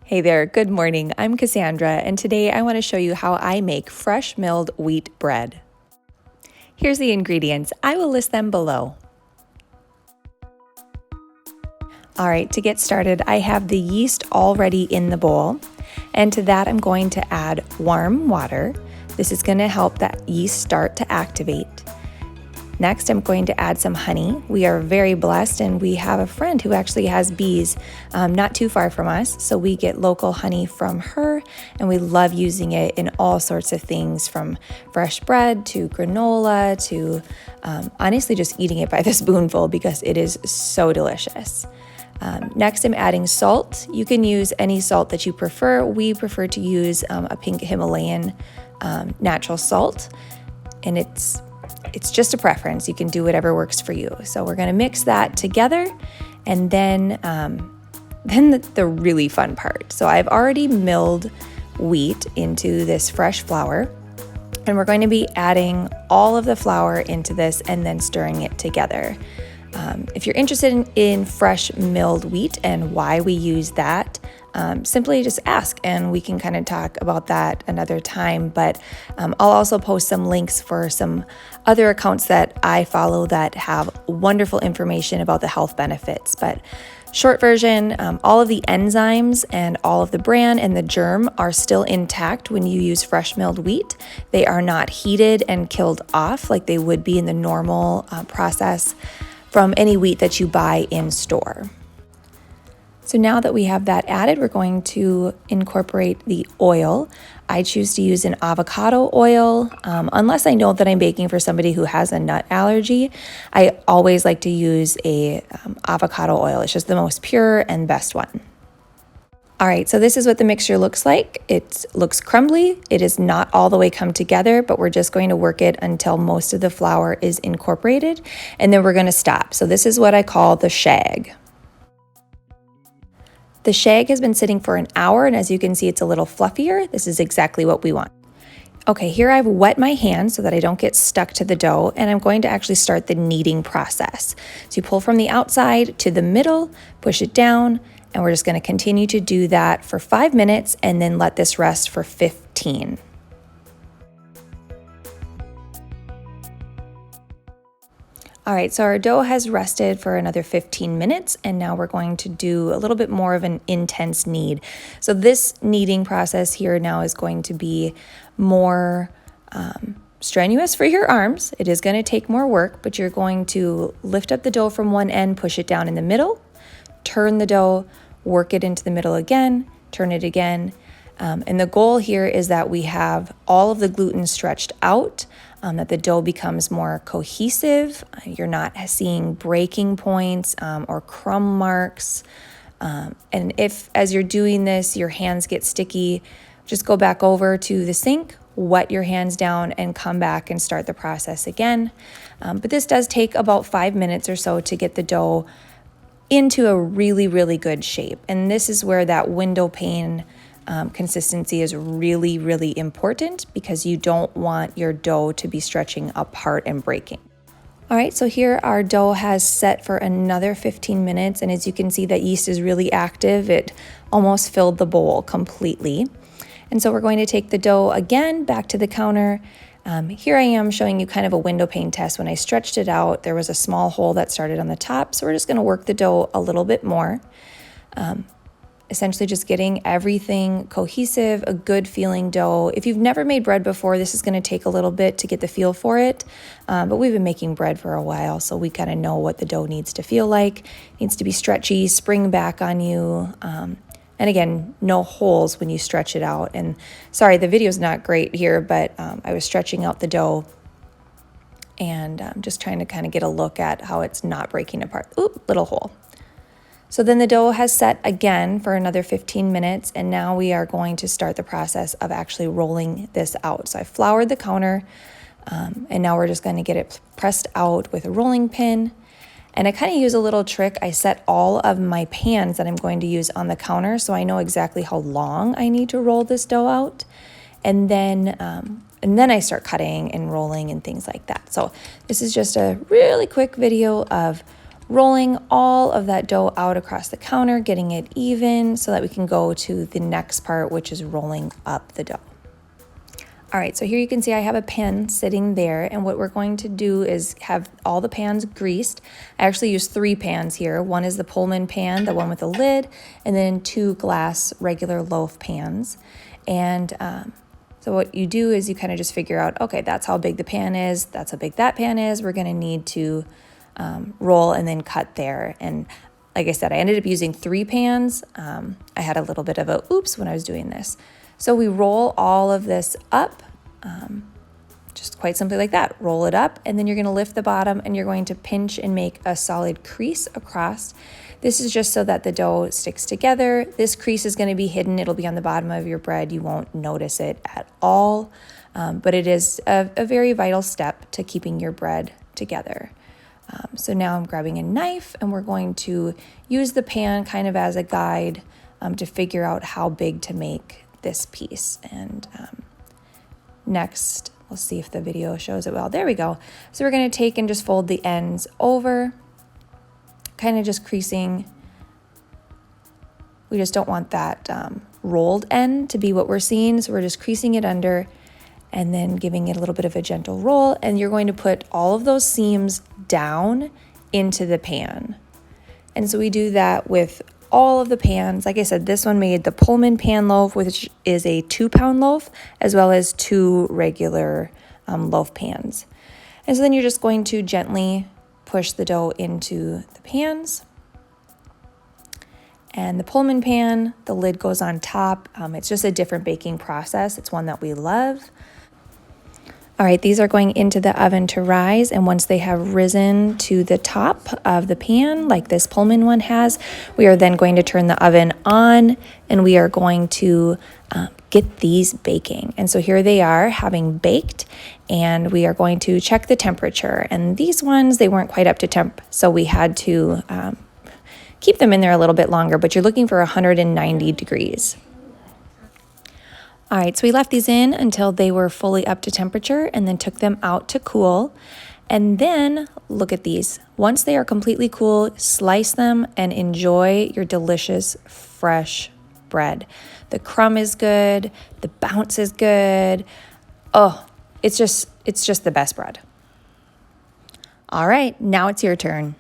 Hey there, good morning. I'm Cassandra, and today I want to show you how I make fresh milled wheat bread. Here's the ingredients. I will list them below. All right, to get started, I have the yeast already in the bowl, and to that I'm going to add warm water. This is going to help that yeast start to activate. Next, I'm going to add some honey. We are very blessed, and we have a friend who actually has bees not too far from us, so we get local honey from her, and we love using it in all sorts of things, from fresh bread to granola to honestly just eating it by the spoonful because it is so delicious. Next, I'm adding salt. You can use any salt that you prefer. We prefer to use a pink Himalayan natural salt, and it's just a preference. You can do whatever works for you. So we're going to mix that together, and then the really fun part. So I've already milled wheat into this fresh flour, and we're going to be adding all of the flour into this and then stirring it together. If you're interested in fresh milled wheat and why we use that, simply just ask and we can kind of talk about that another time. But I'll also post some links for some other accounts that I follow that have wonderful information about the health benefits. But short version, all of the enzymes and all of the bran and the germ are still intact when you use fresh milled wheat. They are not heated and killed off like they would be in the normal process from any wheat that you buy in store. So now that we have that added, we're going to incorporate the oil. I choose to use an avocado oil. Unless I know that I'm baking for somebody who has a nut allergy, I always like to use a avocado oil. It's just the most pure and best one. All right, so this is what the mixture looks like. It looks crumbly. It is not all the way come together, but we're just going to work it until most of the flour is incorporated, and then we're going to stop. So this is what I call the shag. The shag has been sitting for an hour, and as you can see, it's a little fluffier. This is exactly what we want. Okay, here I've wet my hands so that I don't get stuck to the dough, and I'm going to actually start the kneading process. So you pull from the outside to the middle, push it down, and we're just going to continue to do that for 5 minutes and then let this rest for 15. All right, so our dough has rested for another 15 minutes, and now we're going to do a little bit more of an intense knead. So this kneading process here now is going to be more strenuous for your arms. It is going to take more work, but you're going to lift up the dough from one end, push it down in the middle, turn the dough, work it into the middle again, turn it again. And the goal here is that we have all of the gluten stretched out, that the dough becomes more cohesive. You're not seeing breaking points or crumb marks. And if, as you're doing this, your hands get sticky, just go back over to the sink, wet your hands down, and come back and start the process again. But this does take about 5 minutes or so to get the dough into a really, really good shape. And this is where that window pane consistency is really, really important, because you don't want your dough to be stretching apart and breaking. All right, so here our dough has set for another 15 minutes, and as you can see, that yeast is really active. It almost filled the bowl completely. And so we're going to take the dough again back to the counter. Here I am showing you kind of a window pane test. When I stretched it out, there was a small hole that started on the top, so we're just going to work the dough a little bit more. Essentially just getting everything cohesive, a good feeling dough. If you've never made bread before, this is going to take a little bit to get the feel for it, but we've been making bread for a while, so we kind of know what the dough needs to feel like. It needs to be stretchy, spring back on you, and again, no holes when you stretch it out. And sorry, the video's not great here, but I was stretching out the dough and just trying to kind of get a look at how it's not breaking apart. Oop, little hole. So then the dough has set again for another 15 minutes, and now we are going to start the process of actually rolling this out. So I floured the counter, and now we're just going to get it pressed out with a rolling pin. And I kind of use a little trick. I set all of my pans that I'm going to use on the counter, so I know exactly how long I need to roll this dough out. And then I start cutting and rolling and things like that. So this is just a really quick video of rolling all of that dough out across the counter, getting it even so that we can go to the next part, which is rolling up the dough. All right, so here you can see I have a pan sitting there, and what we're going to do is have all the pans greased. I actually use 3 pans here. One is the Pullman pan, the one with the lid, and then 2 glass regular loaf pans. And so what you do is you kind of just figure out, okay, that's how big the pan is, that's how big that pan is. We're gonna need to roll and then cut there. And like I said, I ended up using 3 pans. I had a little bit of a oops when I was doing this. So we roll all of this up, just quite simply like that. Roll it up, and then you're going to lift the bottom and you're going to pinch and make a solid crease across. This is just so that the dough sticks together. This crease is going to be hidden. It'll be on the bottom of your bread. You won't notice it at all, but it is a very vital step to keeping your bread together. So now I'm grabbing a knife, and we're going to use the pan kind of as a guide to figure out how big to make this piece. And next, we'll see if the video shows it well. There we go. So we're going to take and just fold the ends over, kind of just creasing. We just don't want that rolled end to be what we're seeing, so we're just creasing it under and then giving it a little bit of a gentle roll, and you're going to put all of those seams down into the pan. And so we do that with all of the pans. Like I said, this one made the Pullman pan loaf, which is a 2-pound loaf, as well as 2 regular loaf pans. And so then you're just going to gently push the dough into the pans. And the Pullman pan, the lid goes on top. It's just a different baking process. It's one that we love. All right, these are going into the oven to rise, and once they have risen to the top of the pan, like this Pullman one has, we are then going to turn the oven on, and we are going to get these baking. And so here they are having baked, and we are going to check the temperature. And these ones, they weren't quite up to temp, so we had to keep them in there a little bit longer, but you're looking for 190 degrees. All right, so we left these in until they were fully up to temperature and then took them out to cool. And then look at these. Once they are completely cool, slice them and enjoy your delicious fresh bread. The crumb is good, the bounce is good. Oh, it's just the best bread. All right, now it's your turn.